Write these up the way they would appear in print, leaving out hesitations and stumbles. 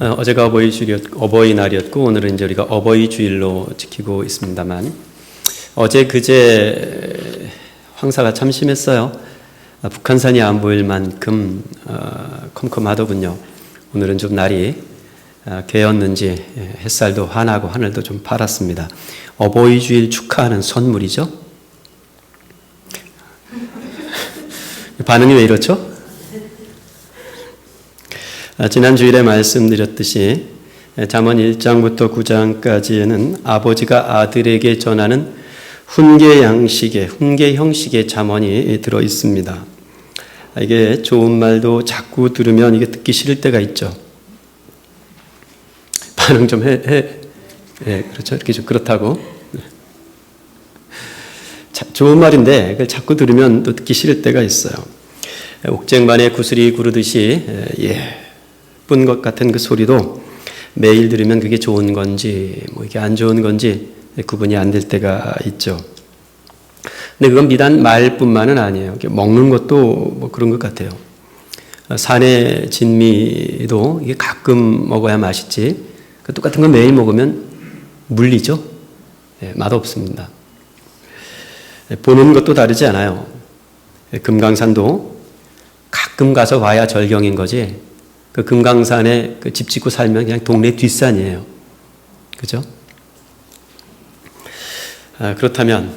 어제가 어버이날이었고 오늘은 이제 우리가 어버이주일로 지키고 있습니다만 그제 황사가 참 심했어요. 북한산이 안 보일 만큼 컴컴하더군요. 오늘은 좀 날이 개었는지 햇살도 환하고 하늘도 좀 파랗습니다. 어버이주일 축하하는 선물이죠. 반응이 왜 이렇죠? 지난 주일에 말씀드렸듯이 잠언 1장부터 9장까지에는 아버지가 아들에게 전하는 훈계 형식의 잠언이 들어 있습니다. 이게 좋은 말도 자꾸 들으면 이게 듣기 싫을 때가 있죠. 반응 좀 해. 그렇죠. 이렇게 좀 그렇다고. 좋은 말인데 그걸 자꾸 들으면 또 듣기 싫을 때가 있어요. 옥쟁반에 구슬이 구르듯이 예쁜 것 같은 그 소리도 매일 들으면 그게 좋은 건지 이게 안 좋은 건지 구분이 안 될 때가 있죠. 근데 그건 비단 말뿐만은 아니에요. 먹는 것도 그런 것 같아요. 산의 진미도 이게 가끔 먹어야 맛있지. 똑같은 거 매일 먹으면 물리죠. 맛없습니다. 보는 것도 다르지 않아요. 금강산도 가끔 가서 와야 절경인 거지. 그 금강산에 집 짓고 살면 그냥 동네 뒷산이에요. 그죠? 그렇다면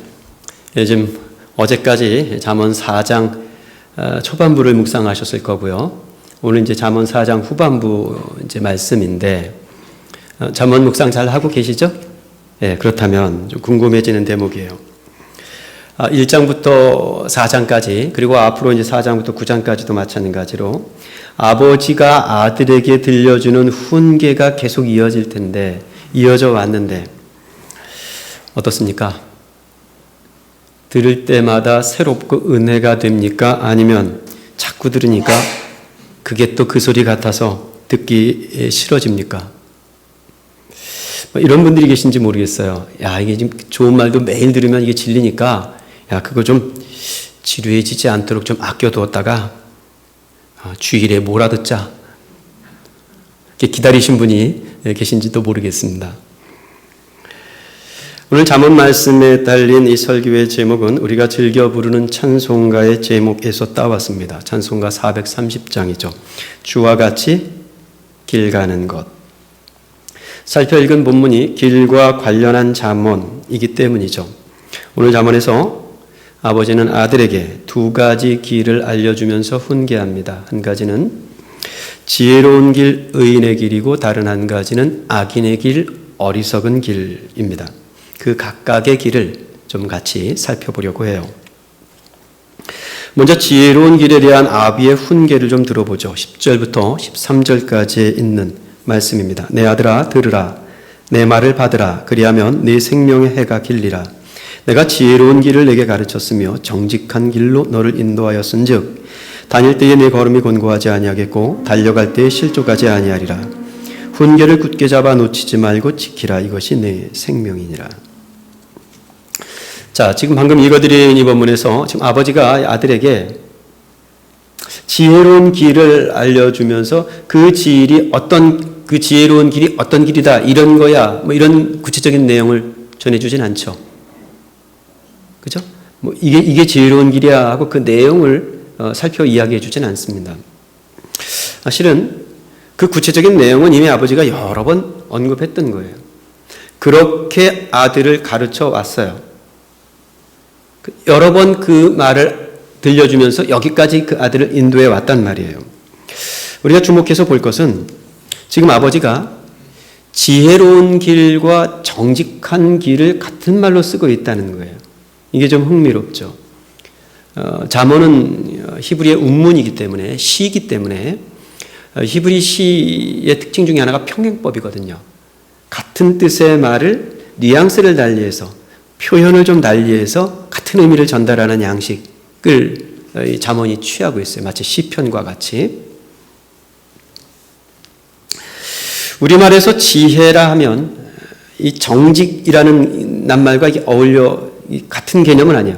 요즘 어제까지 잠언 4장 초반부를 묵상하셨을 거고요. 오늘 이제 잠언 4장 후반부 이제 말씀인데 잠언 묵상 잘 하고 계시죠? 그렇다면 좀 궁금해지는 대목이에요. 1장부터 4장까지 그리고 앞으로 이제 4장부터 9장까지도 마찬가지로 아버지가 아들에게 들려주는 훈계가 계속 이어져 왔는데 어떻습니까? 들을 때마다 새롭고 은혜가 됩니까? 아니면 자꾸 들으니까 그게 또 그 소리 같아서 듣기 싫어집니까? 이런 분들이 계신지 모르겠어요. 이게 지금 좋은 말도 매일 들으면 이게 질리니까 그거 좀 지루해지지 않도록 좀 아껴두었다가 주일에 몰아듣자. 이렇게 기다리신 분이 계신지도 모르겠습니다. 오늘 잠언 말씀에 달린 이 설교의 제목은 우리가 즐겨 부르는 찬송가의 제목에서 따왔습니다. 찬송가 430장이죠. 주와 같이 길 가는 것. 살펴 읽은 본문이 길과 관련한 잠언이기 때문이죠. 오늘 잠언에서 아버지는 아들에게 두 가지 길을 알려주면서 훈계합니다. 한 가지는 지혜로운 길, 의인의 길이고 다른 한 가지는 악인의 길, 어리석은 길입니다. 그 각각의 길을 좀 같이 살펴보려고 해요. 먼저 지혜로운 길에 대한 아비의 훈계를 좀 들어보죠. 10절부터 13절까지에 있는 말씀입니다. 내 아들아 들으라. 내 말을 받으라. 그리하면 네 생명의 해가 길리라. 내가 지혜로운 길을 내게 가르쳤으며 정직한 길로 너를 인도하였은즉 다닐 때에 네 걸음이 곤고하지 아니하겠고 달려갈 때에 실족하지 아니하리라. 훈계를 굳게 잡아 놓치지 말고 지키라. 이것이 내 생명이니라. 자, 지금 방금 읽어드린 이 본문에서 지금 아버지가 아들에게 지혜로운 길을 알려주면서 그 지혜로운 길이 어떤 길이다, 이런 거야, 이런 구체적인 내용을 전해주진 않죠. 그죠? 이게 지혜로운 길이야 하고 그 내용을 살펴 이야기해 주진 않습니다. 사실은 그 구체적인 내용은 이미 아버지가 여러 번 언급했던 거예요. 그렇게 아들을 가르쳐 왔어요. 여러 번 그 말을 들려주면서 여기까지 그 아들을 인도해 왔단 말이에요. 우리가 주목해서 볼 것은 지금 아버지가 지혜로운 길과 정직한 길을 같은 말로 쓰고 있다는 거예요. 이게 좀 흥미롭죠. 잠언은 히브리의 운문이기 때문에 시이기 때문에 히브리 시의 특징 중에 하나가 평행법이거든요. 같은 뜻의 말을 뉘앙스를 달리해서 표현을 좀 달리해서 같은 의미를 전달하는 양식을 잠언이 취하고 있어요. 마치 시편과 같이. 우리말에서 지혜라 하면 이 정직이라는 낱말과 이게 어울려 같은 개념은 아니에요.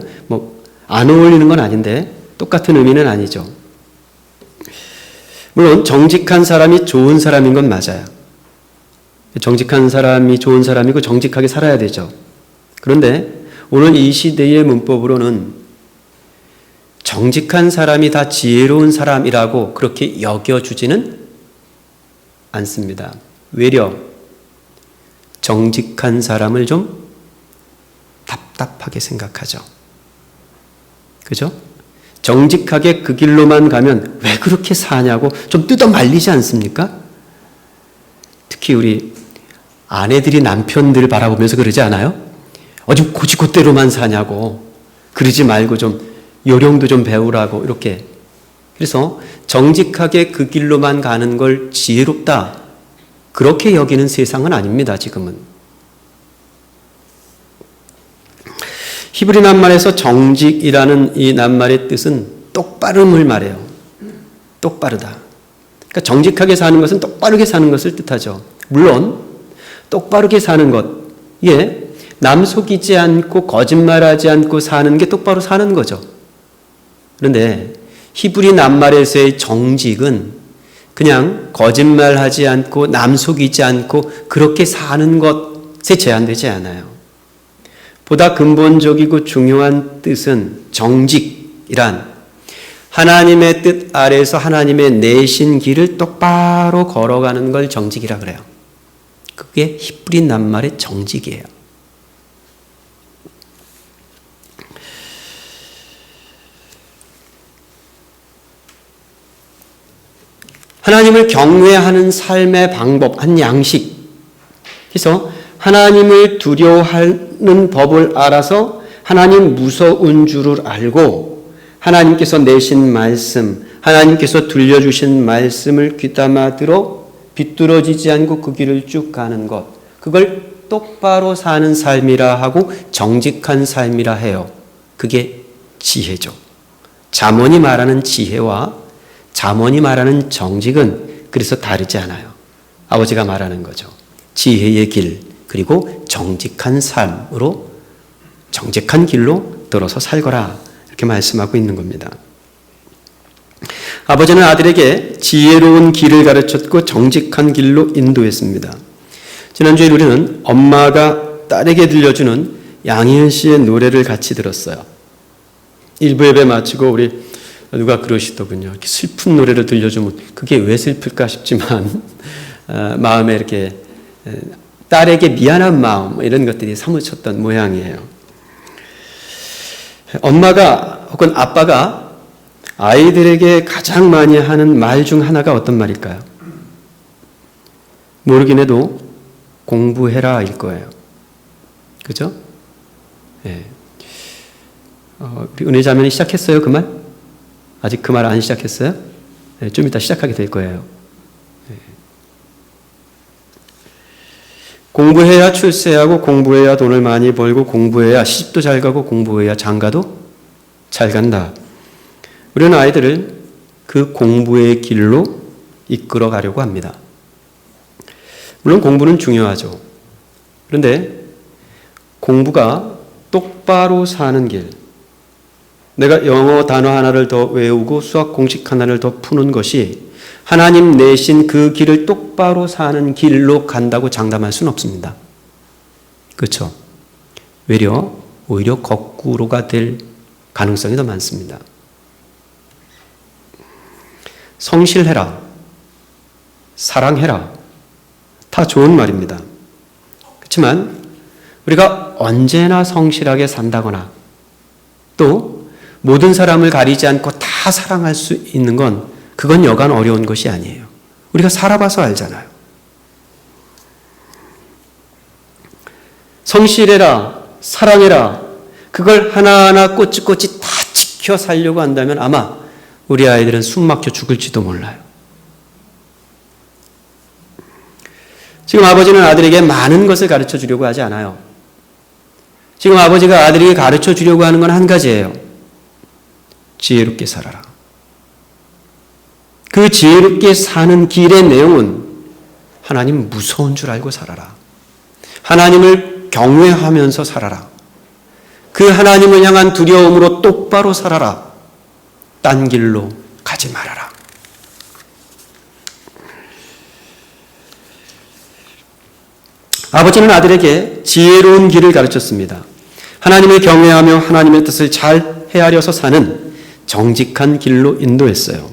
안 어울리는 건 아닌데 똑같은 의미는 아니죠. 물론 정직한 사람이 좋은 사람인 건 맞아요. 정직한 사람이 좋은 사람이고 정직하게 살아야 되죠. 그런데 오늘 이 시대의 문법으로는 정직한 사람이 다 지혜로운 사람이라고 그렇게 여겨주지는 않습니다. 외려 정직한 사람을 좀 답답하게 생각하죠. 그죠? 정직하게 그 길로만 가면 왜 그렇게 사냐고 좀 뜯어 말리지 않습니까? 특히 우리 아내들이 남편들을 바라보면서 그러지 않아요? 좀 고지고대로만 사냐고 그러지 말고 좀 요령도 좀 배우라고 이렇게. 그래서 정직하게 그 길로만 가는 걸 지혜롭다 그렇게 여기는 세상은 아닙니다. 지금은. 히브리 낱말에서 정직이라는 이 낱말의 뜻은 똑바름을 말해요. 똑바르다. 그러니까 정직하게 사는 것은 똑바르게 사는 것을 뜻하죠. 물론 똑바르게 사는 것, 이게 남 속이지 않고 거짓말하지 않고 사는 게 똑바로 사는 거죠. 그런데 히브리 낱말에서의 정직은 그냥 거짓말하지 않고 남 속이지 않고 그렇게 사는 것에 제한되지 않아요. 보다 근본적이고 중요한 뜻은 정직이란 하나님의 뜻 아래에서 하나님의 내신 길을 똑바로 걸어가는 걸 정직이라 그래요. 그게 히브리 낱말의 정직이에요. 하나님을 경외하는 삶의 방법, 한 양식. 그래서 하나님을 두려워하는 법을 알아서 하나님 무서운 줄을 알고 하나님께서 내신 말씀, 하나님께서 들려주신 말씀을 귀담아 들어 비뚤어지지 않고 그 길을 쭉 가는 것. 그걸 똑바로 사는 삶이라 하고 정직한 삶이라 해요. 그게 지혜죠. 잠언이 말하는 지혜와 잠언이 말하는 정직은 그래서 다르지 않아요. 아버지가 말하는 거죠. 지혜의 길 그리고 정직한 삶으로 정직한 길로 들어서 살거라 이렇게 말씀하고 있는 겁니다. 아버지는 아들에게 지혜로운 길을 가르쳤고 정직한 길로 인도했습니다. 지난주에 우리는 엄마가 딸에게 들려주는 양희은 씨의 노래를 같이 들었어요. 1부 예배 마치고 우리 누가 그러시더군요. 이렇게 슬픈 노래를 들려주면 그게 왜 슬플까 싶지만 마음에 이렇게 딸에게 미안한 마음 이런 것들이 사무쳤던 모양이에요. 엄마가 혹은 아빠가 아이들에게 가장 많이 하는 말 중 하나가 어떤 말일까요? 모르긴 해도 공부해라 일 거예요. 그죠? 네. 우리 은혜 자매는 시작했어요 그 말? 아직 그 말 안 시작했어요? 네, 좀 이따 시작하게 될 거예요. 네. 공부해야 출세하고 공부해야 돈을 많이 벌고 공부해야 시집도 잘 가고 공부해야 장가도 잘 간다. 우리는 아이들을 그 공부의 길로 이끌어 가려고 합니다. 물론 공부는 중요하죠. 그런데 공부가 똑바로 사는 길, 내가 영어 단어 하나를 더 외우고 수학 공식 하나를 더 푸는 것이 하나님 내신 그 길을 똑바로 사는 길로 간다고 장담할 수는 없습니다. 그렇죠? 오히려 거꾸로가 될 가능성이 더 많습니다. 성실해라, 사랑해라, 다 좋은 말입니다. 그렇지만 우리가 언제나 성실하게 산다거나 또 모든 사람을 가리지 않고 다 사랑할 수 있는 건 그건 여간 어려운 것이 아니에요. 우리가 살아봐서 알잖아요. 성실해라, 사랑해라, 그걸 하나하나 꼬치꼬치 다 지켜 살려고 한다면 아마 우리 아이들은 숨 막혀 죽을지도 몰라요. 지금 아버지는 아들에게 많은 것을 가르쳐 주려고 하지 않아요. 지금 아버지가 아들에게 가르쳐 주려고 하는 건 한 가지예요. 지혜롭게 살아라. 그 지혜롭게 사는 길의 내용은 하나님 무서운 줄 알고 살아라. 하나님을 경외하면서 살아라. 그 하나님을 향한 두려움으로 똑바로 살아라. 딴 길로 가지 말아라. 아버지는 아들에게 지혜로운 길을 가르쳤습니다. 하나님을 경외하며 하나님의 뜻을 잘 헤아려서 사는 정직한 길로 인도했어요.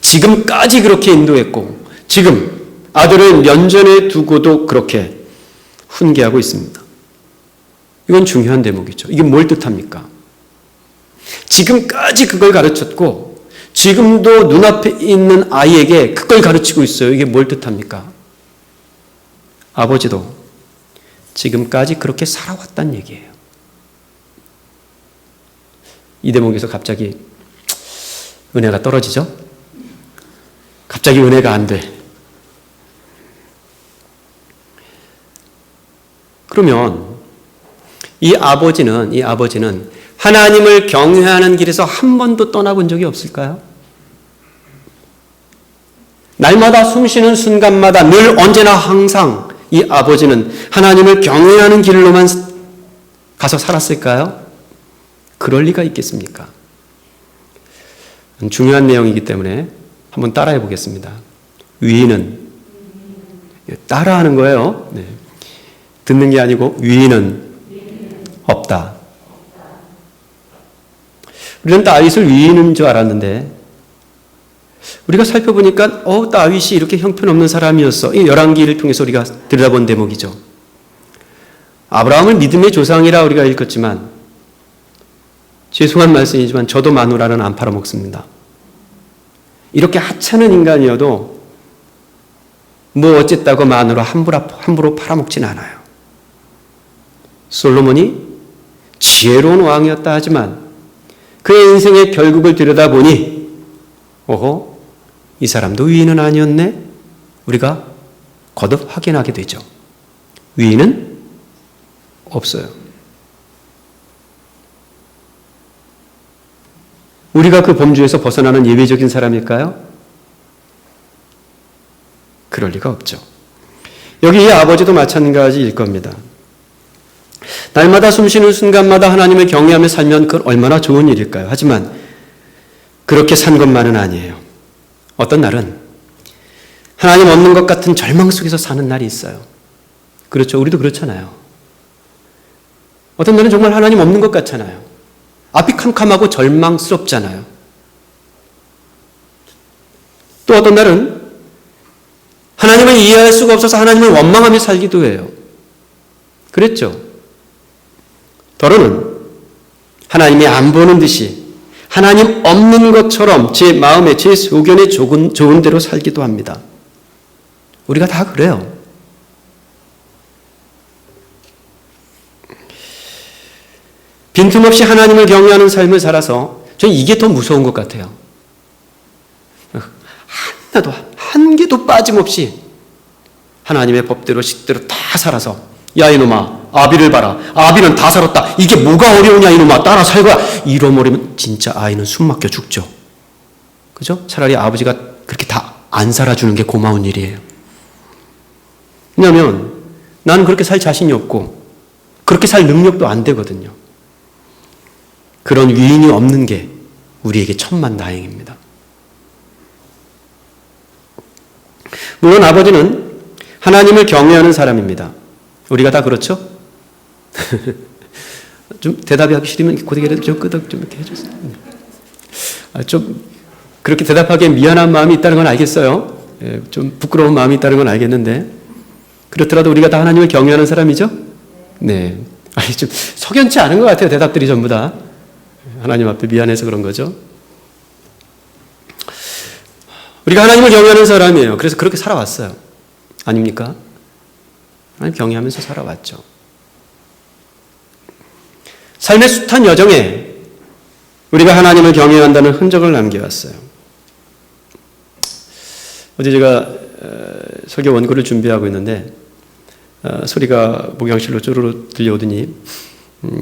지금까지 그렇게 인도했고 지금 아들을 면전에 두고도 그렇게 훈계하고 있습니다. 이건 중요한 대목이죠. 이게 뭘 뜻합니까? 지금까지 그걸 가르쳤고 지금도 눈앞에 있는 아이에게 그걸 가르치고 있어요. 이게 뭘 뜻합니까? 아버지도 지금까지 그렇게 살아왔다는 얘기예요. 이 대목에서 갑자기 은혜가 떨어지죠? 갑자기 은혜가 안 돼. 그러면 이 아버지는 하나님을 경외하는 길에서 한 번도 떠나본 적이 없을까요? 날마다 숨쉬는 순간마다 늘 언제나 항상 이 아버지는 하나님을 경외하는 길로만 가서 살았을까요? 그럴 리가 있겠습니까? 중요한 내용이기 때문에 한번 따라해 보겠습니다. 위인은 따라하는 거예요. 네. 듣는 게 아니고 위인은 없다. 우리는 다윗을 위인인 줄 알았는데 우리가 살펴보니까 다윗이 이렇게 형편없는 사람이었어. 이 열왕기를 통해서 우리가 들여다본 대목이죠. 아브라함을 믿음의 조상이라 우리가 읽었지만 죄송한 말씀이지만 저도 마누라는 안 팔아먹습니다. 이렇게 하찮은 인간이어도 뭐 어쨌다고 마누라 함부로 팔아먹진 않아요. 솔로몬이 지혜로운 왕이었다 하지만 그의 인생의 결국을 들여다보니 이 사람도 위인은 아니었네? 우리가 거듭 확인하게 되죠. 위인은 없어요. 우리가 그 범주에서 벗어나는 예외적인 사람일까요? 그럴 리가 없죠. 여기 이 아버지도 마찬가지일 겁니다. 날마다 숨쉬는 순간마다 하나님을 경외하며 살면 그건 얼마나 좋은 일일까요? 하지만 그렇게 산 것만은 아니에요. 어떤 날은 하나님 없는 것 같은 절망 속에서 사는 날이 있어요. 그렇죠. 우리도 그렇잖아요. 어떤 날은 정말 하나님 없는 것 같잖아요. 앞이 캄캄하고 절망스럽잖아요. 또 어떤 날은 하나님을 이해할 수가 없어서 하나님을 원망하며 살기도 해요. 그랬죠. 더러는 하나님이 안 보는 듯이 하나님 없는 것처럼 제 마음에 제 소견에 좋은 대로 살기도 합니다. 우리가 다 그래요. 빈틈없이 하나님을 경외하는 삶을 살아서 저는 이게 더 무서운 것 같아요. 하나도 한 개도 빠짐없이 하나님의 법대로 식대로 다 살아서 야 이놈아 아비를 봐라. 아비는 다 살았다. 이게 뭐가 어려우냐 이놈아 따라 살거야. 이러버리면 진짜 아이는 숨 막혀 죽죠. 그죠? 차라리 아버지가 그렇게 다 안 살아주는 게 고마운 일이에요. 왜냐하면 나는 그렇게 살 자신이 없고 그렇게 살 능력도 안 되거든요. 그런 위인이 없는 게 우리에게 천만 다행입니다. 물론 아버지는 하나님을 경외하는 사람입니다. 우리가 다 그렇죠? 좀 대답이 하기 싫으면 고데기를 좀 끄덕 좀 이렇게 해주세요. 좀 그렇게 대답하기에 미안한 마음이 있다는 건 알겠어요. 좀 부끄러운 마음이 있다는 건 알겠는데 그렇더라도 우리가 다 하나님을 경외하는 사람이죠? 네. 아니 좀 석연치 않은 것 같아요. 대답들이 전부 다. 하나님 앞에 미안해서 그런 거죠. 우리가 하나님을 경외하는 사람이에요. 그래서 그렇게 살아왔어요. 아닙니까? 하나님 경외하면서 살아왔죠. 삶의 숱한 여정에 우리가 하나님을 경외한다는 흔적을 남겨왔어요. 어제 제가 설교 원고를 준비하고 있는데 소리가 목양실로 쪼르르 들려오더니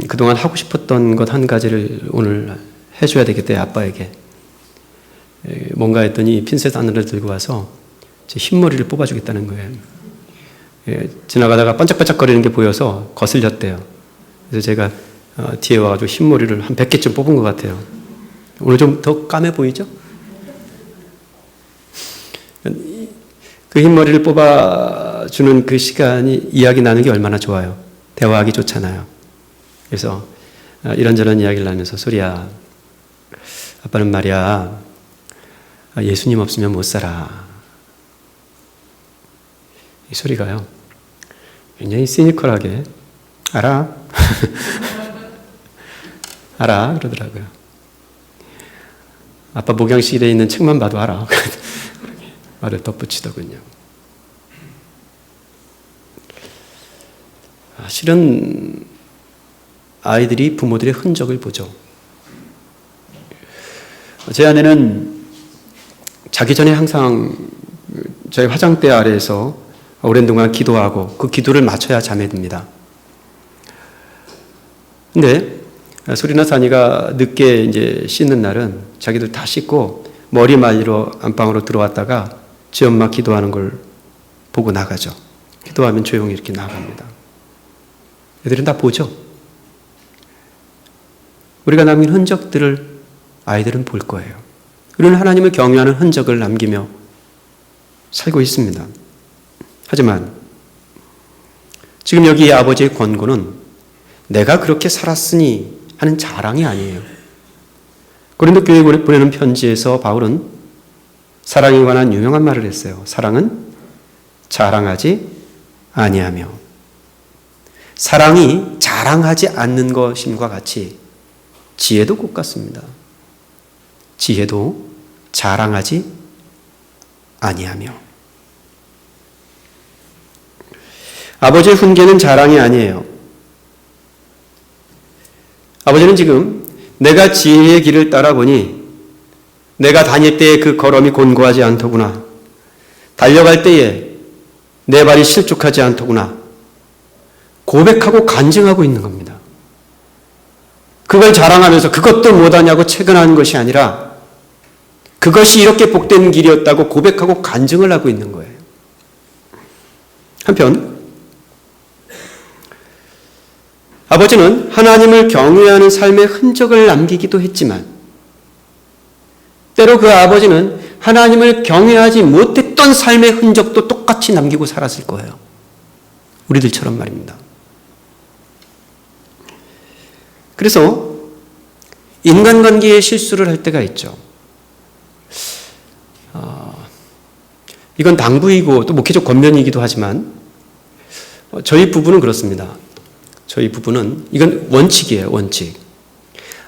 그동안 하고 싶었던 것 한 가지를 오늘 해줘야 되겠대 아빠에게. 뭔가 했더니 핀셋 하나를 들고 와서 제 흰머리를 뽑아주겠다는 거예요. 지나가다가 반짝반짝거리는 게 보여서 거슬렸대요. 그래서 제가 뒤에 와가지고 흰머리를 한 100개쯤 뽑은 것 같아요. 오늘 좀 더 까매 보이죠? 그 흰머리를 뽑아 주는 그 시간이 이야기 나누기 얼마나 좋아요. 대화하기 좋잖아요. 그래서 이런저런 이야기를 나누면서 소리야, 아빠는 말이야, 예수님 없으면 못 살아. 이 소리가요, 굉장히 시니컬하게, 알아? 알아? 그러더라고요. 아빠 목양실에 있는 책만 봐도 알아. 말을 덧붙이더군요. 실은 아이들이 부모들의 흔적을 보죠. 제 아내는 자기 전에 항상 저희 화장대 아래에서 오랜 동안 기도하고 그 기도를 맞춰야 잠에 듭니다. 근데 소리나 산이가 늦게 이제 씻는 날은 자기들 다 씻고 머리 말리러 안방으로 들어왔다가 지 엄마 기도하는 걸 보고 나가죠. 기도하면 조용히 이렇게 나갑니다. 애들은 다 보죠. 우리가 남긴 흔적들을 아이들은 볼 거예요. 우리는 하나님을 경외하는 흔적을 남기며 살고 있습니다. 하지만 지금 여기 아버지의 권고는 내가 그렇게 살았으니 하는 자랑이 아니에요. 고린도 교회에 보내는 편지에서 바울은 사랑에 관한 유명한 말을 했어요. 사랑은 자랑하지 아니하며. 사랑이 자랑하지 않는 것임과 같이 지혜도 꼭 같습니다. 지혜도 자랑하지 아니하며. 아버지의 훈계는 자랑이 아니에요. 아버지는 지금 내가 지혜의 길을 따라보니 내가 다닐 때의 그 걸음이 곤고하지 않더구나. 달려갈 때에 내 발이 실족하지 않더구나. 고백하고 간증하고 있는 겁니다. 그걸 자랑하면서 그것도 못하냐고 채근하는 것이 아니라 그것이 이렇게 복된 길이었다고 고백하고 간증을 하고 있는 거예요. 한편 아버지는 하나님을 경외하는 삶의 흔적을 남기기도 했지만 때로 그 아버지는 하나님을 경외하지 못했던 삶의 흔적도 똑같이 남기고 살았을 거예요. 우리들처럼 말입니다. 그래서 인간관계에 실수를 할 때가 있죠. 이건 당부이고 또 목회적 권면이기도 하지만 저희 부부는 그렇습니다. 저희 부부는 이건 원칙이에요. 원칙.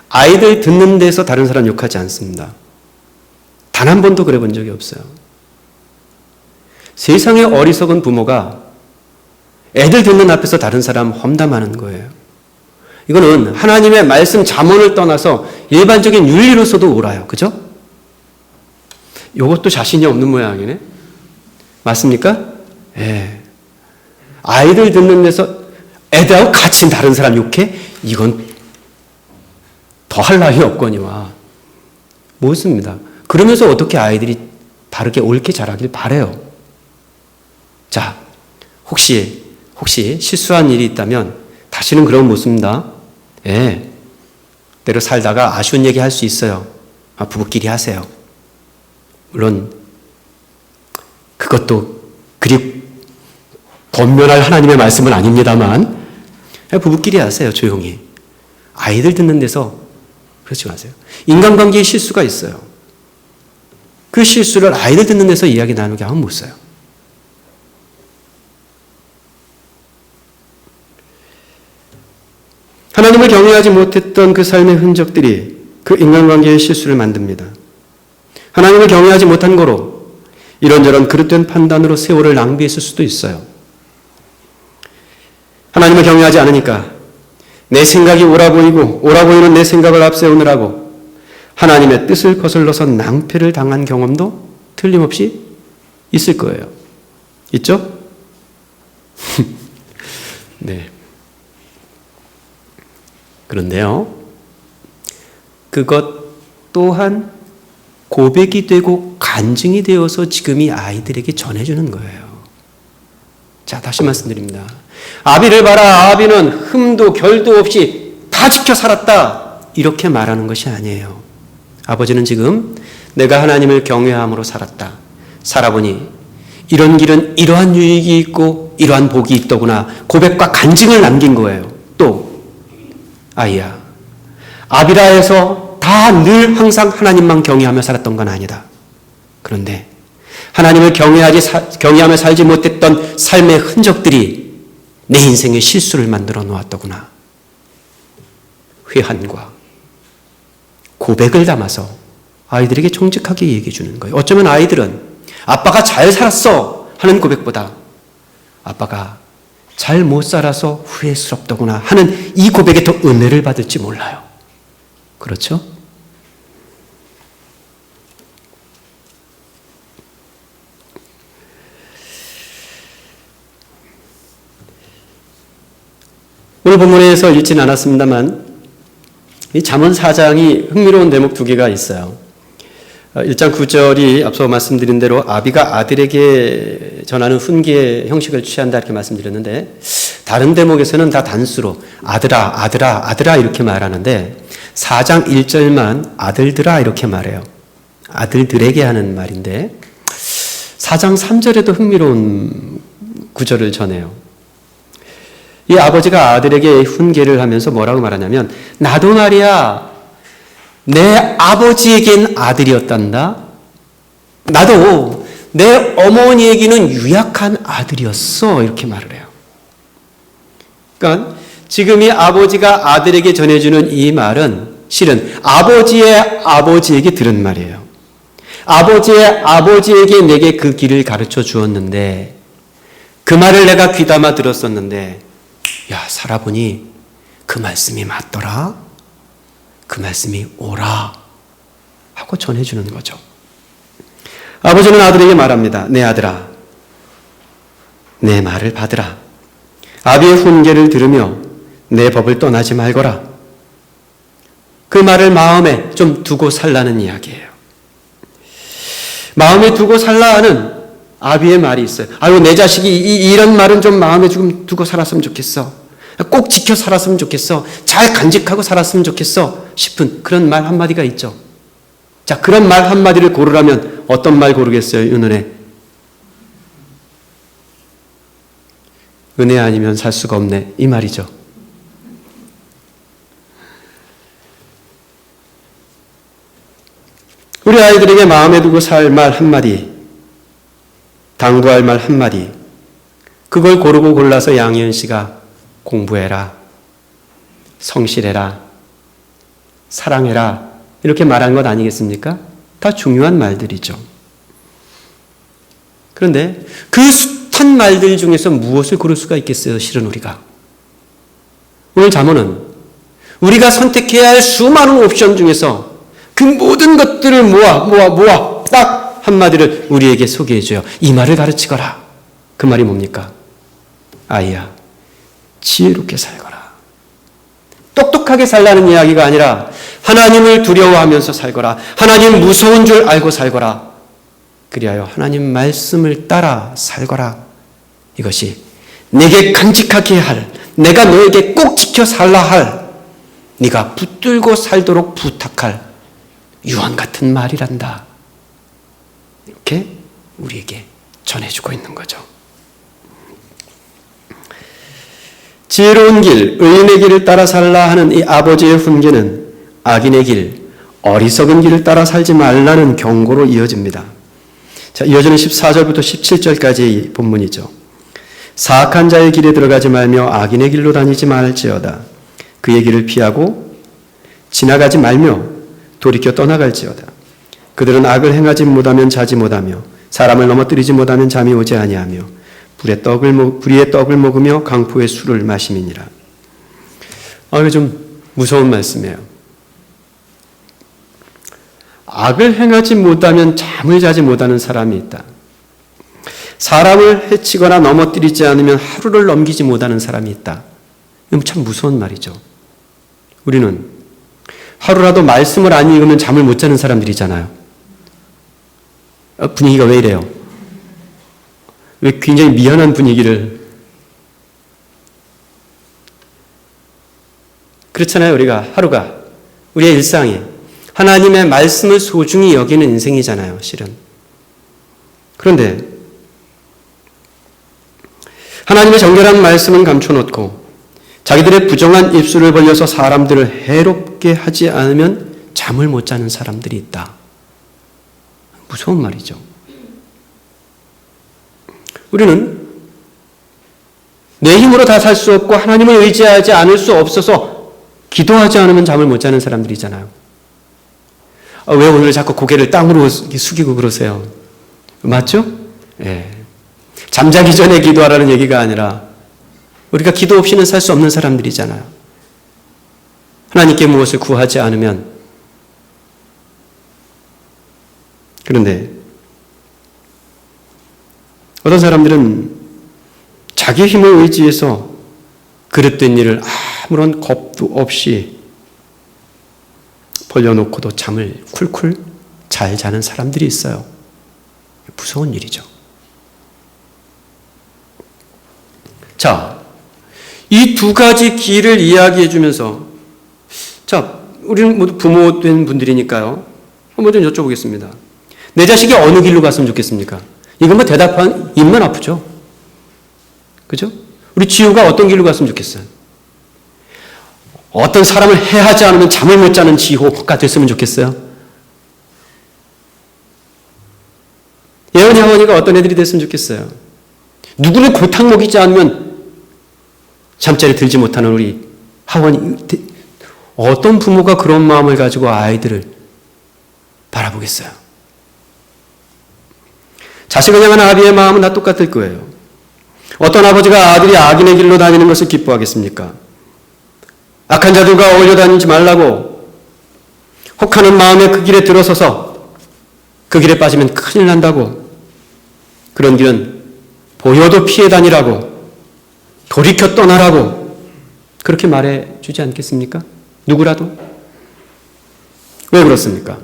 아이들 듣는 데서 다른 사람 욕하지 않습니다. 단 한 번도 그래 본 적이 없어요. 세상의 어리석은 부모가 애들 듣는 앞에서 다른 사람 험담하는 거예요. 이거는 하나님의 말씀 잠언을 떠나서 일반적인 윤리로서도 옳아요. 그죠? 이것도 자신이 없는 모양이네. 맞습니까? 예. 아이들 듣는 데서 애들하고 같이 다른 사람 욕해? 이건 더 할 나위 없거니와. 못습니다. 그러면서 어떻게 아이들이 바르게 옳게 자라길 바라요. 자, 혹시 실수한 일이 있다면 다시는 그러면 못 씁니다. 예. 때로 살다가 아쉬운 얘기 할 수 있어요. 부부끼리 하세요. 물론 그것도 그리 권면할 하나님의 말씀은 아닙니다만 부부끼리 하세요. 조용히. 아이들 듣는 데서 그러지 마세요. 인간관계에 실수가 있어요. 그 실수를 아이들 듣는 데서 이야기 나누게 하면 못 써요. 하나님을 경외하지 못했던 그 삶의 흔적들이 그 인간관계의 실수를 만듭니다. 하나님을 경외하지 못한 거로 이런저런 그릇된 판단으로 세월을 낭비했을 수도 있어요. 하나님을 경외하지 않으니까 내 생각이 옳아 보이는 내 생각을 앞세우느라고 하나님의 뜻을 거슬러서 낭패를 당한 경험도 틀림없이 있을 거예요. 있죠? 네. 그런데요, 그것 또한 고백이 되고 간증이 되어서 지금 이 아이들에게 전해주는 거예요. 자, 다시 말씀드립니다. 아비를 봐라. 아비는 흠도 결도 없이 다 지켜 살았다. 이렇게 말하는 것이 아니에요. 아버지는 지금 내가 하나님을 경외함으로 살았다. 살아보니 이런 길은 이러한 유익이 있고 이러한 복이 있더구나. 고백과 간증을 남긴 거예요. 또 아이야, 아비라에서 다 늘 항상 하나님만 경외하며 살았던 건 아니다. 그런데 하나님을 경외하며 살지 못했던 삶의 흔적들이 내 인생의 실수를 만들어 놓았더구나. 회한과 고백을 담아서 아이들에게 정직하게 얘기해 주는 거예요. 어쩌면 아이들은 아빠가 잘 살았어 하는 고백보다 아빠가 잘 못 살아서 후회스럽더구나 하는 이 고백에 더 은혜를 받을지 몰라요. 그렇죠? 오늘 본문에서 읽지는 않았습니다만 이 잠언 4장이 흥미로운 대목 두 개가 있어요. 1장 9절이 앞서 말씀드린 대로 아비가 아들에게 전하는 훈계의 형식을 취한다 이렇게 말씀드렸는데 다른 대목에서는 다 단수로 아들아 아들아 아들아 이렇게 말하는데 4장 1절만 아들들아 이렇게 말해요. 아들들에게 하는 말인데 4장 3절에도 흥미로운 구절을 전해요. 이 아버지가 아들에게 훈계를 하면서 뭐라고 말하냐면 나도 말이야 내 아버지에겐 아들이었단다. 나도 내 어머니에게는 유약한 아들이었어. 이렇게 말을 해요. 그러니까 지금 이 아버지가 아들에게 전해주는 이 말은 실은 아버지의 아버지에게 들은 말이에요. 아버지의 아버지에게 내게 그 길을 가르쳐 주었는데 그 말을 내가 귀담아 들었었는데 야, 살아보니 그 말씀이 맞더라. 그 말씀이 오라 하고 전해주는 거죠. 아버지는 아들에게 말합니다. 내 아들아, 내 말을 받으라. 아비의 훈계를 들으며 내 법을 떠나지 말거라. 그 말을 마음에 좀 두고 살라는 이야기예요. 마음에 두고 살라 하는 아비의 말이 있어요. 아유, 내 자식이 이런 말은 좀 마음에 좀 두고 살았으면 좋겠어. 꼭 지켜 살았으면 좋겠어. 잘 간직하고 살았으면 좋겠어. 싶은 그런 말 한마디가 있죠. 자, 그런 말 한마디를 고르라면 어떤 말 고르겠어요? 은혜. 은혜 아니면 살 수가 없네. 이 말이죠. 우리 아이들에게 마음에 두고 살 말 한마디, 당부할 말 한마디, 그걸 고르고 골라서 양희은 씨가 공부해라, 성실해라, 사랑해라 이렇게 말한 것 아니겠습니까? 다 중요한 말들이죠. 그런데 그 숱한 말들 중에서 무엇을 고를 수가 있겠어요? 실은 우리가. 오늘 잠언은 우리가 선택해야 할 수많은 옵션 중에서 그 모든 것들을 모아 딱 한마디를 우리에게 소개해줘요. 이 말을 가르치거라. 그 말이 뭡니까? 아이야, 지혜롭게 살거라. 똑똑하게 살라는 이야기가 아니라 하나님을 두려워하면서 살거라. 하나님 무서운 줄 알고 살거라. 그리하여 하나님 말씀을 따라 살거라. 이것이 내게 간직하게 할, 내가 너에게 꼭 지켜 살라 할, 네가 붙들고 살도록 부탁할 유언 같은 말이란다. 이렇게 우리에게 전해주고 있는 거죠. 지혜로운 길, 의인의 길을 따라 살라 하는 이 아버지의 훈계는 악인의 길, 어리석은 길을 따라 살지 말라는 경고로 이어집니다. 자, 이어지는 14절부터 17절까지의 본문이죠. 사악한 자의 길에 들어가지 말며 악인의 길로 다니지 말지어다. 그의 길을 피하고 지나가지 말며 돌이켜 떠나갈지어다. 그들은 악을 행하지 못하면 자지 못하며 사람을 넘어뜨리지 못하면 잠이 오지 아니하며 불의 떡을 먹으며 강포의 술을 마심이니라. 이거 좀 무서운 말씀이에요. 악을 행하지 못하면 잠을 자지 못하는 사람이 있다. 사람을 해치거나 넘어뜨리지 않으면 하루를 넘기지 못하는 사람이 있다. 이건 참 무서운 말이죠. 우리는 하루라도 말씀을 안 읽으면 잠을 못 자는 사람들이잖아요. 분위기가 왜 이래요? 왜 굉장히 미안한 분위기를. 그렇잖아요. 우리가 하루가 우리의 일상이 하나님의 말씀을 소중히 여기는 인생이잖아요. 실은. 그런데 하나님의 정결한 말씀은 감춰놓고 자기들의 부정한 입술을 벌려서 사람들을 해롭게 하지 않으면 잠을 못 자는 사람들이 있다. 무서운 말이죠. 우리는 내 힘으로 다 살 수 없고 하나님을 의지하지 않을 수 없어서 기도하지 않으면 잠을 못 자는 사람들이잖아요. 왜 오늘 자꾸 고개를 땅으로 숙이고 그러세요? 맞죠? 예. 잠자기 전에 기도하라는 얘기가 아니라 우리가 기도 없이는 살 수 없는 사람들이잖아요. 하나님께 무엇을 구하지 않으면. 그런데 어떤 사람들은 자기 힘을 의지해서 그릇된 일을 아무런 겁도 없이 벌려놓고도 잠을 쿨쿨 잘 자는 사람들이 있어요. 무서운 일이죠. 자, 이 두 가지 길을 이야기해 주면서, 자, 우리는 모두 부모 된 분들이니까요. 한번 좀 여쭤보겠습니다. 내 자식이 어느 길로 갔으면 좋겠습니까? 이건 뭐 대답한 입만 아프죠? 그죠? 우리 지우가 어떤 길로 갔으면 좋겠어요? 어떤 사람을 해하지 않으면 잠을 못 자는 지호가 됐으면 좋겠어요? 예언이 하원이가 어떤 애들이 됐으면 좋겠어요? 누구를 골탕 먹이지 않으면 잠자리 들지 못하는 우리 하원이, 어떤 부모가 그런 마음을 가지고 아이들을 바라보겠어요? 자식을 향한 아비의 마음은 다 똑같을 거예요. 어떤 아버지가 아들이 악인의 길로 다니는 것을 기뻐하겠습니까? 악한 자들과 어울려 다니지 말라고 혹하는 마음에 그 길에 들어서서 그 길에 빠지면 큰일 난다고, 그런 길은 보여도 피해 다니라고, 돌이켜 떠나라고 그렇게 말해 주지 않겠습니까? 누구라도? 왜 그렇습니까?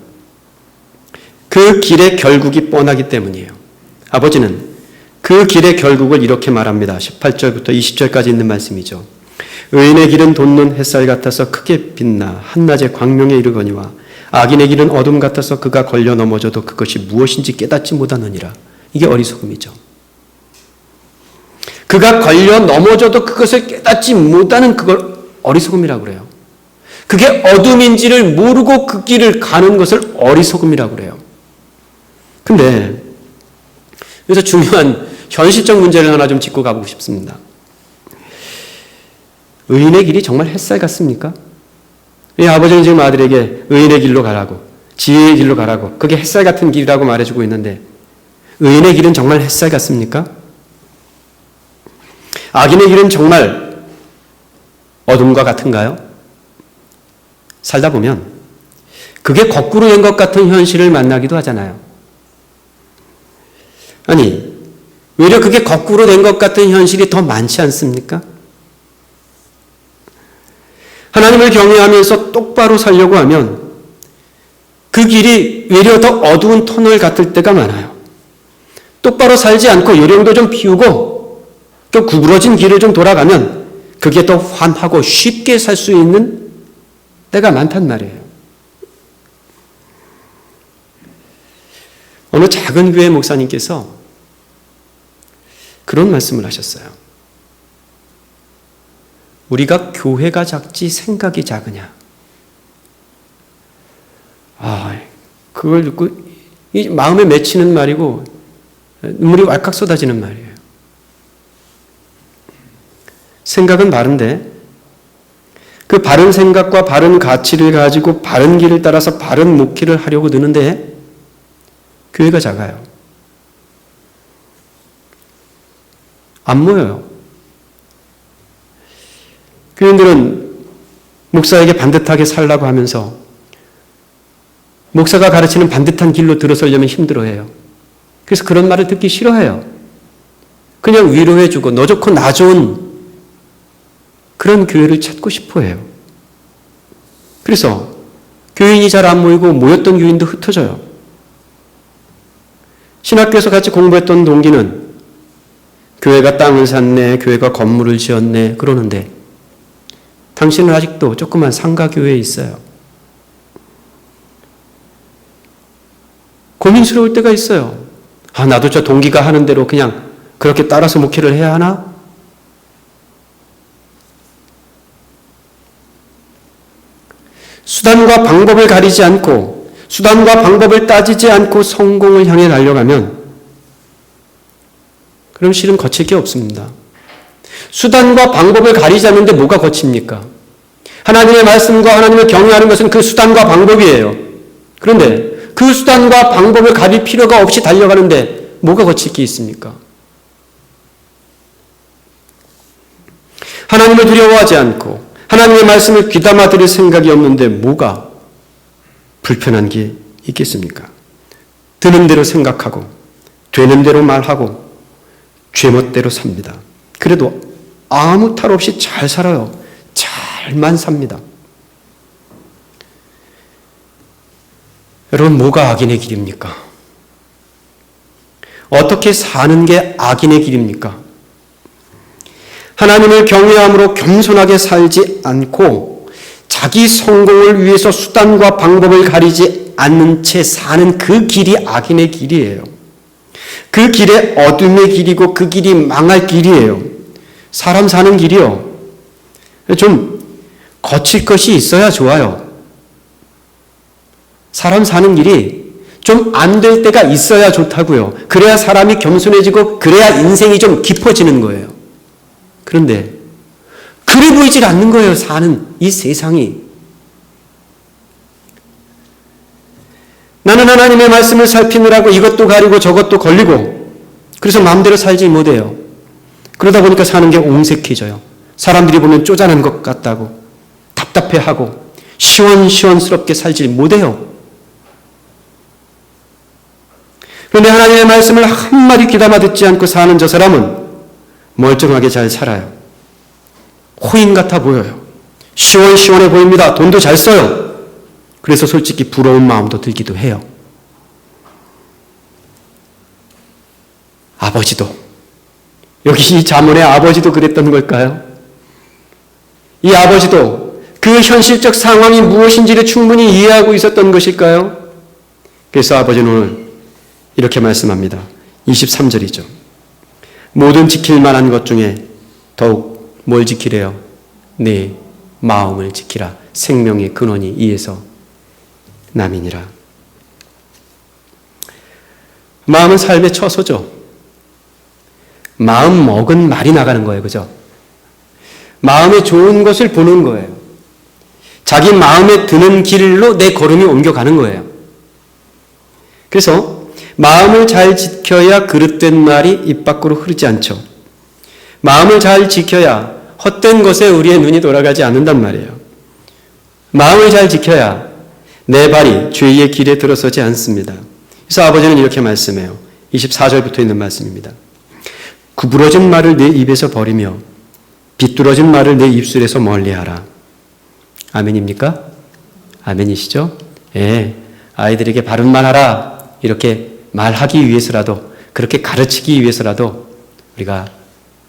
그 길의 결국이 뻔하기 때문이에요. 아버지는 그 길의 결국을 이렇게 말합니다. 18절부터 20절까지 있는 말씀이죠. 의인의 길은 돋는 햇살 같아서 크게 빛나 한낮에 광명에 이르거니와 악인의 길은 어둠 같아서 그가 걸려 넘어져도 그것이 무엇인지 깨닫지 못하느니라. 이게 어리석음이죠. 그가 걸려 넘어져도 그것을 깨닫지 못하는 그걸 어리석음이라고 그래요. 그게 어둠인지를 모르고 그 길을 가는 것을 어리석음이라고 그래요. 근데 여기서 중요한 현실적 문제를 하나 좀 짚고 가보고 싶습니다. 의인의 길이 정말 햇살 같습니까? 이 아버지는 지금 아들에게 의인의 길로 가라고, 지혜의 길로 가라고, 그게 햇살 같은 길이라고 말해주고 있는데 의인의 길은 정말 햇살 같습니까? 악인의 길은 정말 어둠과 같은가요? 살다 보면 그게 거꾸로 된 것 같은 현실을 만나기도 하잖아요. 아니, 오히려 그게 거꾸로 된 것 같은 현실이 더 많지 않습니까? 하나님을 경외하면서 똑바로 살려고 하면 그 길이 오히려 더 어두운 터널 같을 때가 많아요. 똑바로 살지 않고 요령도 좀 피우고 좀 구부러진 길을 좀 돌아가면 그게 더 환하고 쉽게 살 수 있는 때가 많단 말이에요. 어느 작은 교회 목사님께서 그런 말씀을 하셨어요. 우리가 교회가 작지 생각이 작으냐. 그걸 듣고 이 마음에 맺히는 말이고 눈물이 왈칵 쏟아지는 말이에요. 생각은 바른데 그 바른 생각과 바른 가치를 가지고 바른 길을 따라서 바른 목회를 하려고 드는데 교회가 작아요. 안 모여요. 교인들은 목사에게 반듯하게 살라고 하면서 목사가 가르치는 반듯한 길로 들어서려면 힘들어해요. 그래서 그런 말을 듣기 싫어해요. 그냥 위로해주고 너 좋고 나 좋은 그런 교회를 찾고 싶어해요. 그래서 교인이 잘 안 모이고 모였던 교인도 흩어져요. 신학교에서 같이 공부했던 동기는 교회가 땅을 샀네, 교회가 건물을 지었네 그러는데 당신은 아직도 조그만 상가교회에 있어요. 고민스러울 때가 있어요. 나도 저 동기가 하는 대로 그냥 그렇게 따라서 목회를 해야 하나? 수단과 방법을 가리지 않고 수단과 방법을 따지지 않고 성공을 향해 달려가면 그럼 실은 거칠 게 없습니다. 수단과 방법을 가리지 않는데 뭐가 거칩니까? 하나님의 말씀과 하나님을 경외하는 것은 그 수단과 방법이에요. 그런데 그 수단과 방법을 가릴 필요가 없이 달려가는데 뭐가 거칠 게 있습니까? 하나님을 두려워하지 않고 하나님의 말씀을 귀담아 들을 생각이 없는데 뭐가 불편한 게 있겠습니까? 드는 대로 생각하고 되는 대로 말하고 죄멋대로 삽니다. 그래도 아무 탈 없이 잘 살아요. 잘만 삽니다. 여러분, 뭐가 악인의 길입니까? 어떻게 사는 게 악인의 길입니까? 하나님을 경외함으로 겸손하게 살지 않고 자기 성공을 위해서 수단과 방법을 가리지 않는 채 사는 그 길이 악인의 길이에요. 그 길이 어둠의 길이고 그 길이 망할 길이에요. 사람 사는 길이요. 좀 거칠 것이 있어야 좋아요. 사람 사는 길이 좀 안 될 때가 있어야 좋다고요. 그래야 사람이 겸손해지고 그래야 인생이 좀 깊어지는 거예요. 그런데 그래 보이질 않는 거예요. 사는 이 세상이. 나는 하나님의 말씀을 살피느라고 이것도 가리고 저것도 걸리고 그래서 마음대로 살지 못해요. 그러다 보니까 사는 게 옹색해져요. 사람들이 보면 쪼잔한 것 같다고 답답해하고 시원시원스럽게 살지 못해요. 그런데 하나님의 말씀을 한마디 귀담아 듣지 않고 사는 저 사람은 멀쩡하게 잘 살아요. 호인 같아 보여요. 시원시원해 보입니다. 돈도 잘 써요. 그래서 솔직히 부러운 마음도 들기도 해요. 아버지도, 여기 이 자문의 아버지도 그랬던 걸까요? 이 아버지도 그 현실적 상황이 무엇인지를 충분히 이해하고 있었던 것일까요? 그래서 아버지는 오늘 이렇게 말씀합니다. 23절이죠. 모든 지킬 만한 것 중에 더욱 뭘 지키래요? 네 마음을 지키라. 생명의 근원이 이에서 남이니라. 마음은 삶의 처소죠. 마음 먹은 말이 나가는 거예요. 그죠? 마음에 좋은 것을 보는 거예요. 자기 마음에 드는 길로 내 걸음이 옮겨가는 거예요. 그래서 마음을 잘 지켜야 그릇된 말이 입 밖으로 흐르지 않죠. 마음을 잘 지켜야 헛된 것에 우리의 눈이 돌아가지 않는단 말이에요. 마음을 잘 지켜야 내 발이 죄의 길에 들어서지 않습니다. 그래서 아버지는 이렇게 말씀해요. 24절부터 있는 말씀입니다. 구부러진 말을 내 입에서 버리며 비뚤어진 말을 내 입술에서 멀리하라. 아멘입니까? 아멘이시죠? 예, 아이들에게 바른 말 하라. 이렇게 말하기 위해서라도, 그렇게 가르치기 위해서라도 우리가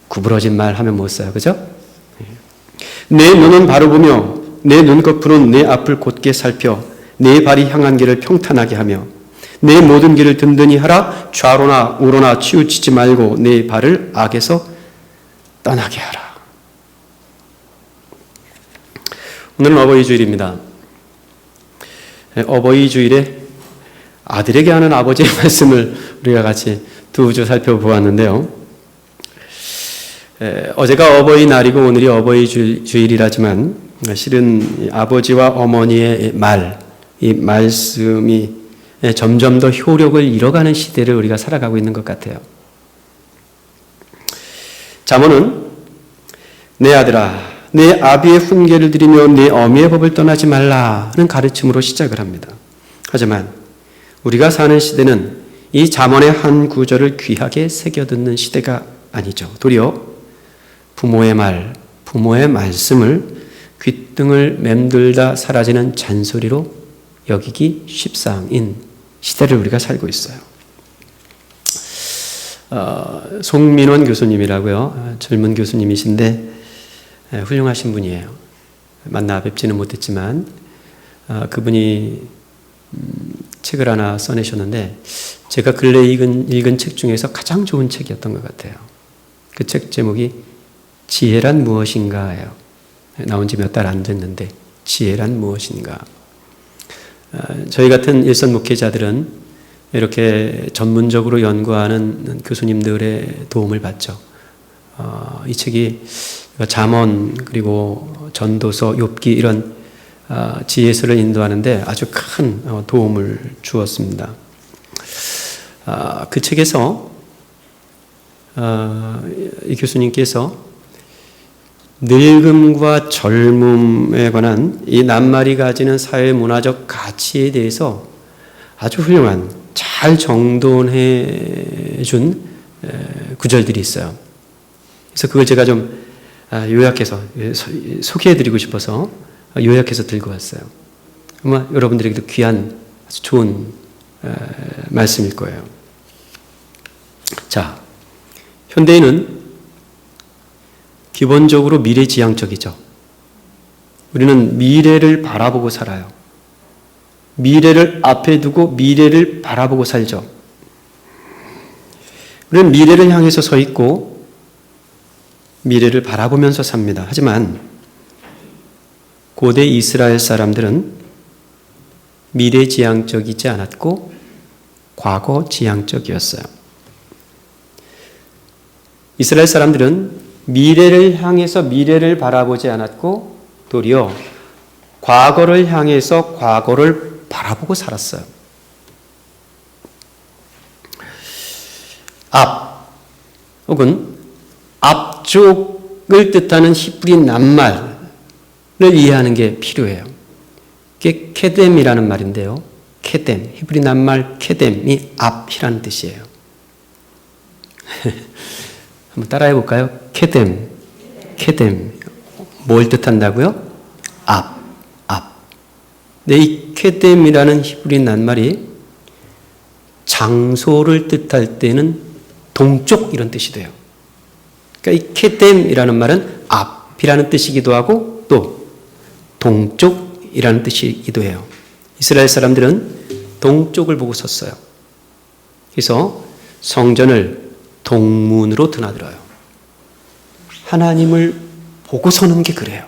구부러진 말 하면 못 써요. 그죠? 내 눈은 바로 보며 내 눈꺼풀은 내 앞을 곧게 살펴 내 발이 향한 길을 평탄하게 하며 내 모든 길을 든든히 하라. 좌로나 우로나 치우치지 말고 내 발을 악에서 떠나게 하라. 오늘은 어버이 주일입니다. 어버이 주일에 아들에게 하는 아버지의 말씀을 우리가 같이 두 주 살펴보았는데요. 어제가 어버이날이고 오늘이 어버이 주일이라지만 실은 아버지와 어머니의 말, 이 말씀이 점점 더 효력을 잃어가는 시대를 우리가 살아가고 있는 것 같아요. 잠언은 내 아들아 내 아비의 훈계를 들이며 내 어미의 법을 떠나지 말라는 가르침으로 시작을 합니다. 하지만 우리가 사는 시대는 이 잠언의 한 구절을 귀하게 새겨듣는 시대가 아니죠. 도리어 부모의 말, 부모의 말씀을 귓등을 맴돌다 사라지는 잔소리로 여기기 십상인 시대를 우리가 살고 있어요. 송민원 교수님이라고요. 젊은 교수님이신데 훌륭하신 분이에요. 만나 뵙지는 못했지만 그분이 책을 하나 써내셨는데 제가 근래 읽은 책 중에서 가장 좋은 책이었던 것 같아요. 그 책 제목이 지혜란 무엇인가예요. 나온 지 몇 달 안 됐는데 지혜란 무엇인가. 저희 같은 일선 목회자들은 이렇게 전문적으로 연구하는 교수님들의 도움을 받죠. 이 책이 잠언 그리고 전도서, 욥기 이런 지혜서를 인도하는데 아주 큰 도움을 주었습니다. 그 책에서 이 교수님께서 늙음과 젊음에 관한 이 낱말이 가지는 사회문화적 가치에 대해서 아주 훌륭한, 잘 정돈해 준 구절들이 있어요. 그래서 그걸 제가 좀 요약해서 소개해드리고 싶어서 요약해서 들고 왔어요. 아마 여러분들에게도 귀한 아주 좋은 말씀일 거예요. 자, 현대인은 기본적으로 미래지향적이죠. 우리는 미래를 바라보고 살아요. 미래를 앞에 두고 미래를 바라보고 살죠. 우리는 미래를 향해서 서 있고 미래를 바라보면서 삽니다. 하지만 고대 이스라엘 사람들은 미래지향적이지 않았고 과거지향적이었어요. 이스라엘 사람들은 미래를 향해서 미래를 바라보지 않았고 도리어 과거를 향해서 과거를 바라보고 살았어요. 앞 혹은 앞쪽을 뜻하는 히브리 낱말을 이해하는 게 필요해요. 그게 케뎀이라는 말인데요. 케뎀, 히브리 낱말 케뎀이 앞이라는 뜻이에요. 한번 따라해 볼까요? 케뎀, 케뎀. 뭘 뜻한다고요? 앞. 네, 이 케뎀이라는 히브리 낱말이 장소를 뜻할 때는 동쪽 이런 뜻이 돼요. 그러니까 이 케뎀이라는 말은 앞이라는 뜻이기도 하고 또 동쪽이라는 뜻이기도 해요. 이스라엘 사람들은 동쪽을 보고 섰어요. 그래서 성전을 동문으로 드나들어요. 하나님을 보고 서는 게 그래요.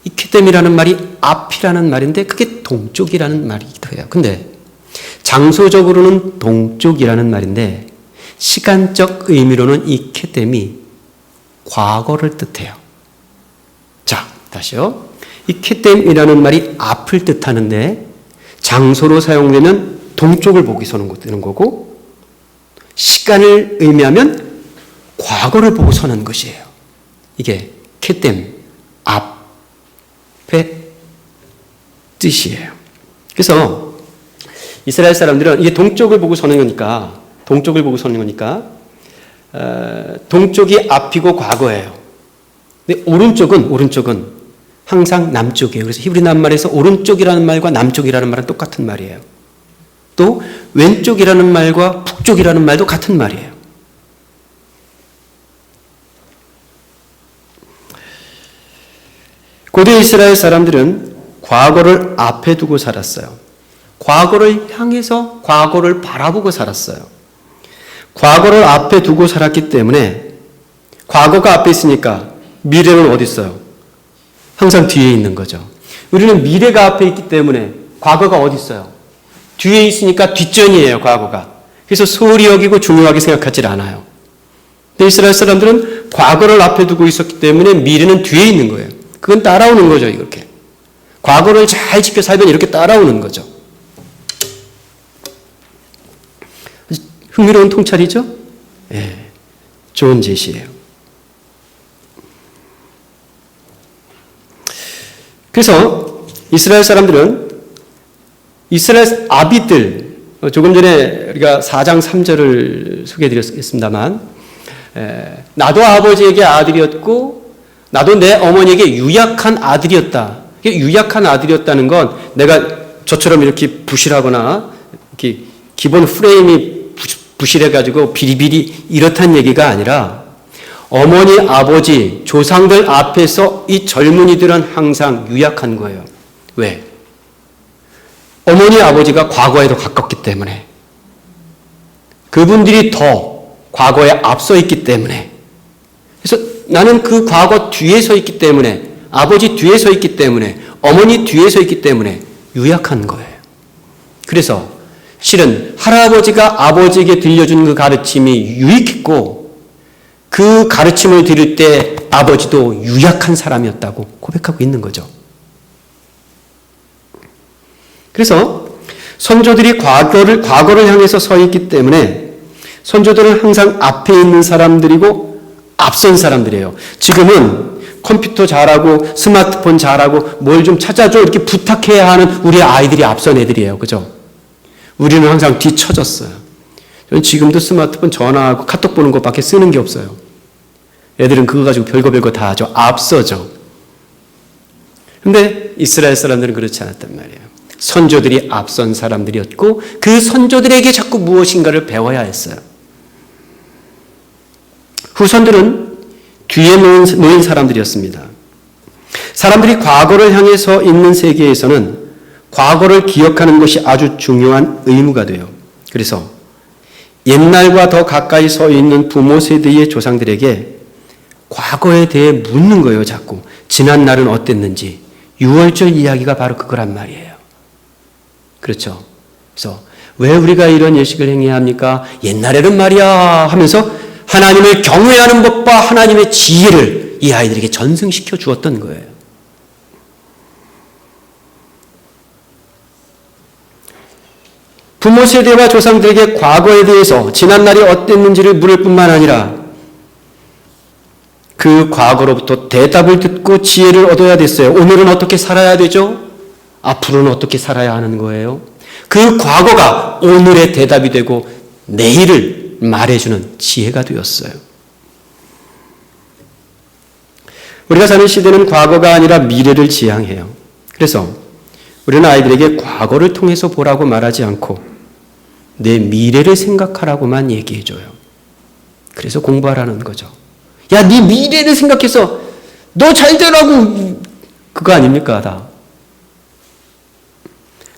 이 케뎀이라는 말이 앞이라는 말인데 그게 동쪽이라는 말이기도 해요. 근데 장소적으로는 동쪽이라는 말인데 시간적 의미로는 이 케뎀이 과거를 뜻해요. 자, 다시요. 이 케뎀이라는 말이 앞을 뜻하는데 장소로 사용되면 동쪽을 보고 서는 거고 시간을 의미하면 과거를 보고 서는 것이에요. 이게 케뎀, 앞의 뜻이에요. 그래서 이스라엘 사람들은 이게 동쪽을 보고 서는 거니까 동쪽이 앞이고 과거예요. 근데 오른쪽은 항상 남쪽이에요. 그래서 히브리 낱말에서 오른쪽이라는 말과 남쪽이라는 말은 똑같은 말이에요. 또 왼쪽이라는 말과 북쪽이라는 말도 같은 말이에요. 고대 이스라엘 사람들은 과거를 앞에 두고 살았어요. 과거를 향해서 과거를 바라보고 살았어요. 과거를 앞에 두고 살았기 때문에 과거가 앞에 있으니까 미래는 어디 있어요? 항상 뒤에 있는 거죠. 우리는 미래가 앞에 있기 때문에 과거가 어디 있어요? 뒤에 있으니까 뒷전이에요, 과거가. 그래서 소홀히 여기고 중요하게 생각하지 않아요. 근데 이스라엘 사람들은 과거를 앞에 두고 있었기 때문에 미래는 뒤에 있는 거예요. 그건 따라오는 거죠, 이렇게. 과거를 잘 지켜 살면 이렇게 따라오는 거죠. 흥미로운 통찰이죠? 예, 좋은 제시예요. 그래서 이스라엘 사람들은 이스라엘 아비들, 조금 전에 우리가 4장 3절을 소개해드렸습니다만 나도 아버지에게 아들이었고 나도 내 어머니에게 유약한 아들이었다. 유약한 아들이었다는 건 내가 저처럼 이렇게 부실하거나 이렇게 기본 프레임이 부실해가지고 비리비리 이렇다는 얘기가 아니라 어머니, 아버지, 조상들 앞에서 이 젊은이들은 항상 유약한 거예요. 왜? 어머니, 아버지가 과거에 더 가깝기 때문에 그분들이 더 과거에 앞서 있기 때문에 그래서 나는 그 과거 뒤에 서 있기 때문에 아버지 뒤에 서 있기 때문에 어머니 뒤에 서 있기 때문에 유약한 거예요. 그래서 실은 할아버지가 아버지에게 들려준 그 가르침이 유익했고 그 가르침을 들을 때 아버지도 유약한 사람이었다고 고백하고 있는 거죠. 그래서 선조들이 과거를 향해서 서 있기 때문에 선조들은 항상 앞에 있는 사람들이고 앞선 사람들이에요. 지금은 컴퓨터 잘하고 스마트폰 잘하고 뭘 좀 찾아줘 이렇게 부탁해야 하는 우리 아이들이 앞선 애들이에요. 그죠? 우리는 항상 뒤처졌어요. 저는 지금도 스마트폰 전화하고 카톡 보는 것밖에 쓰는 게 없어요. 애들은 그거 가지고 별거 다 하죠. 앞서죠. 근데 이스라엘 사람들은 그렇지 않았단 말이에요. 선조들이 앞선 사람들이었고 그 선조들에게 자꾸 무엇인가를 배워야 했어요. 후손들은 뒤에 놓인 사람들이었습니다. 사람들이 과거를 향해 서 있는 세계에서는 과거를 기억하는 것이 아주 중요한 의무가 돼요. 그래서 옛날과 더 가까이 서 있는 부모 세대의 조상들에게 과거에 대해 묻는 거예요. 자꾸 지난 날은 어땠는지. 유월절 이야기가 바로 그거란 말이에요. 그렇죠? 그래서 왜 우리가 이런 예식을 행해야 합니까? 옛날에는 말이야 하면서 하나님을 경외하는 법과 하나님의 지혜를 이 아이들에게 전승시켜 주었던 거예요. 부모 세대와 조상들에게 과거에 대해서 지난 날이 어땠는지를 물을 뿐만 아니라 그 과거로부터 대답을 듣고 지혜를 얻어야 됐어요. 오늘은 어떻게 살아야 되죠? 앞으로는 어떻게 살아야 하는 거예요? 그 과거가 오늘의 대답이 되고 내일을 말해주는 지혜가 되었어요. 우리가 사는 시대는 과거가 아니라 미래를 지향해요. 그래서 우리는 아이들에게 과거를 통해서 보라고 말하지 않고 내 미래를 생각하라고만 얘기해줘요. 그래서 공부하라는 거죠. 야, 네 미래를 생각해서 너 잘 되라고 그거 아닙니까? 다.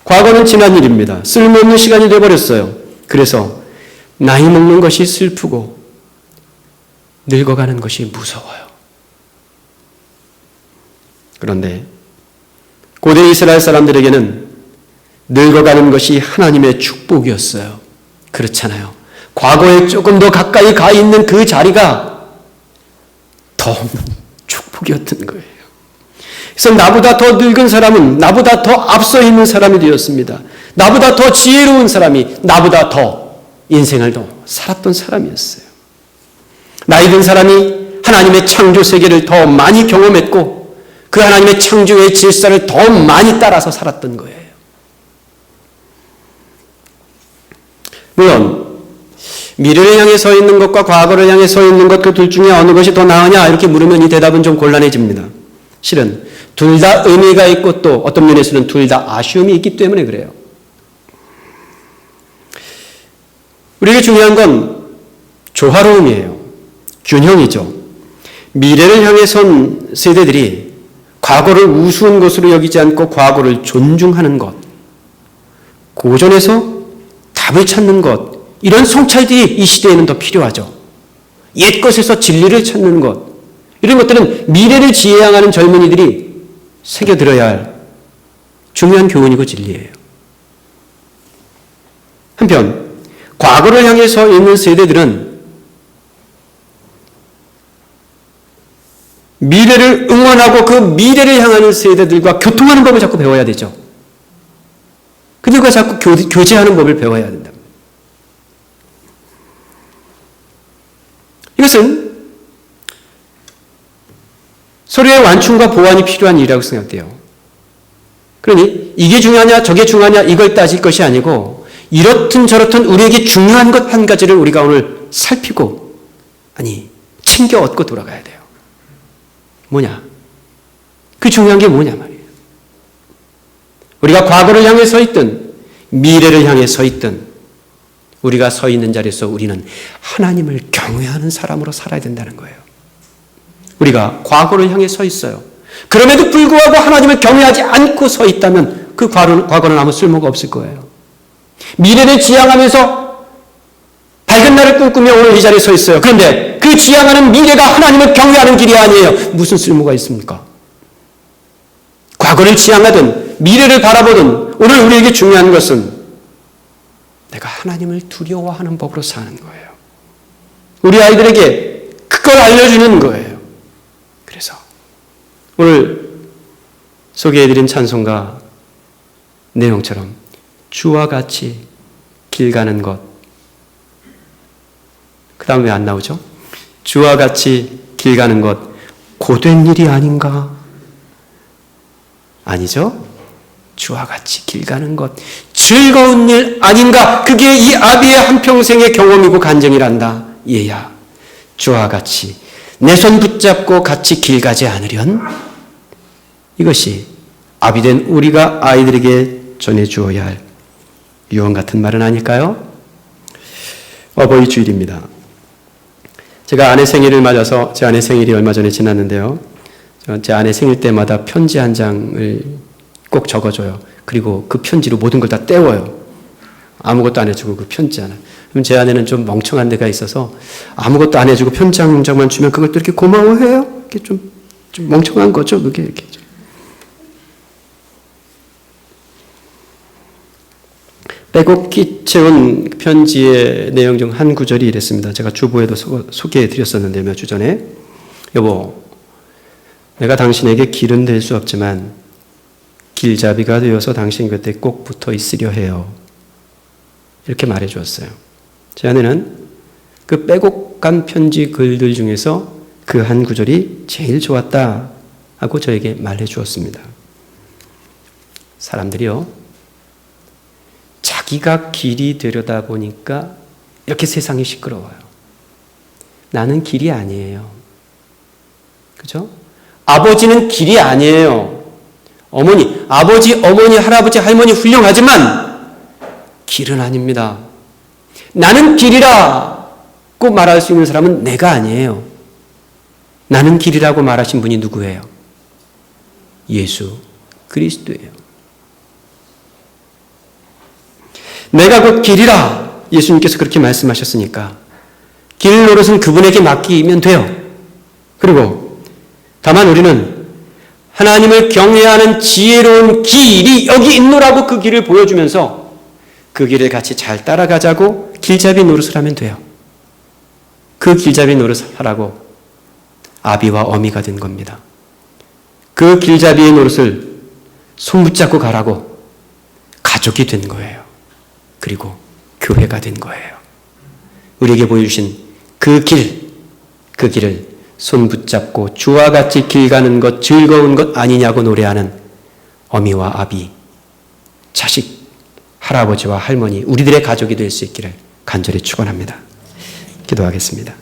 과거는 지난 일입니다. 쓸모없는 시간이 돼버렸어요. 그래서 나이 먹는 것이 슬프고 늙어가는 것이 무서워요. 그런데 고대 이스라엘 사람들에게는 늙어가는 것이 하나님의 축복이었어요. 그렇잖아요. 과거에 조금 더 가까이 가 있는 그 자리가 더 축복이었던 거예요. 그래서 나보다 더 늙은 사람은 나보다 더 앞서 있는 사람이 되었습니다. 나보다 더 지혜로운 사람이 나보다 더 인생을 더 살았던 사람이었어요. 나이 든 사람이 하나님의 창조 세계를 더 많이 경험했고 그 하나님의 창조의 질서를 더 많이 따라서 살았던 거예요. 물론 미래를 향해 서 있는 것과 과거를 향해 서 있는 것 그 둘 중에 어느 것이 더 나으냐 이렇게 물으면 이 대답은 좀 곤란해집니다. 실은 둘 다 의미가 있고 또 어떤 면에서는 둘 다 아쉬움이 있기 때문에 그래요. 우리에게 중요한 건 조화로움이에요. 균형이죠. 미래를 향해 선 세대들이 과거를 우스운 것으로 여기지 않고 과거를 존중하는 것, 고전에서 답을 찾는 것, 이런 성찰들이 이 시대에는 더 필요하죠. 옛것에서 진리를 찾는 것, 이런 것들은 미래를 지향하는 젊은이들이 새겨들어야 할 중요한 교훈이고 진리예요. 한편 과거를 향해 서 있는 세대들은 미래를 응원하고 그 미래를 향하는 세대들과 교통하는 법을 자꾸 배워야 되죠. 그들과 자꾸 교제하는 법을 배워야 된다. 이것은 서로의 완충과 보완이 필요한 일이라고 생각돼요. 그러니 이게 중요하냐 저게 중요하냐 이걸 따질 것이 아니고 이렇든 저렇든 우리에게 중요한 것 한 가지를 우리가 오늘 살피고 챙겨 얻고 돌아가야 돼요. 뭐냐? 그 중요한 게 뭐냐 말이에요. 우리가 과거를 향해 서 있든 미래를 향해 서 있든 우리가 서 있는 자리에서 우리는 하나님을 경외하는 사람으로 살아야 된다는 거예요. 우리가 과거를 향해 서 있어요. 그럼에도 불구하고 하나님을 경외하지 않고 서 있다면 그 과거는 아무 쓸모가 없을 거예요. 미래를 지향하면서 밝은 날을 꿈꾸며 오늘 이 자리에 서 있어요. 그런데 그 지향하는 미래가 하나님을 경외하는 길이 아니에요. 무슨 쓸모가 있습니까? 과거를 지향하든 미래를 바라보든 오늘 우리에게 중요한 것은 내가 하나님을 두려워하는 법으로 사는 거예요. 우리 아이들에게 그걸 알려주는 거예요. 그래서 오늘 소개해드린 찬송가 내용처럼 주와 같이 길 가는 것. 그 다음 왜 안 나오죠? 주와 같이 길 가는 것 고된 일이 아닌가? 아니죠? 주와 같이 길 가는 것 즐거운 일 아닌가? 그게 이 아비의 한평생의 경험이고 간증이란다. 얘야, 주와 같이 내 손 붙잡고 같이 길 가지 않으련? 이것이 아비된 우리가 아이들에게 전해주어야 할 유언 같은 말은 아닐까요? 어버이 주일입니다. 제가 아내 생일을 맞아서 제 아내 생일이 얼마 전에 지났는데요. 제 아내 생일 때마다 편지 한 장을 꼭 적어줘요. 그리고 그 편지로 모든 걸 다 때워요. 아무것도 안 해주고 그 편지 하나. 그럼 제 아내는 좀 멍청한 데가 있어서 아무것도 안 해주고 편지 한 장만 주면 그걸 또 이렇게 고마워해요. 이렇게 좀 멍청한 거죠. 그게 이렇게. 빼곡히 채운 편지의 내용 중 한 구절이 이랬습니다. 제가 주보에도 소개해 드렸었는데 몇 주 전에. 여보, 내가 당신에게 길은 될 수 없지만 길잡이가 되어서 당신 곁에 꼭 붙어 있으려 해요. 이렇게 말해 주었어요. 제 아내는 그 빼곡한 편지 글들 중에서 그 한 구절이 제일 좋았다 하고 저에게 말해 주었습니다. 사람들이요, 자기가 길이 되려다 보니까 이렇게 세상이 시끄러워요. 나는 길이 아니에요. 그죠? 아버지는 길이 아니에요. 어머니, 아버지, 어머니, 할아버지, 할머니 훌륭하지만 길은 아닙니다. 나는 길이라고 말할 수 있는 사람은 내가 아니에요. 나는 길이라고 말하신 분이 누구예요? 예수 그리스도예요. 내가 그 길이라 예수님께서 그렇게 말씀하셨으니까 길 노릇은 그분에게 맡기면 돼요. 그리고 다만 우리는 하나님을 경외하는 지혜로운 길이 여기 있노라고 그 길을 보여주면서 그 길을 같이 잘 따라가자고 길잡이 노릇을 하면 돼요. 그 길잡이 노릇을 하라고 아비와 어미가 된 겁니다. 그 길잡이의 노릇을 손붙잡고 가라고 가족이 된 거예요. 그리고 교회가 된 거예요. 우리에게 보여주신 그 길을 손 붙잡고 주와 같이 길 가는 것 즐거운 것 아니냐고 노래하는 어미와 아비, 자식, 할아버지와 할머니, 우리들의 가족이 될 수 있기를 간절히 축원합니다. 기도하겠습니다.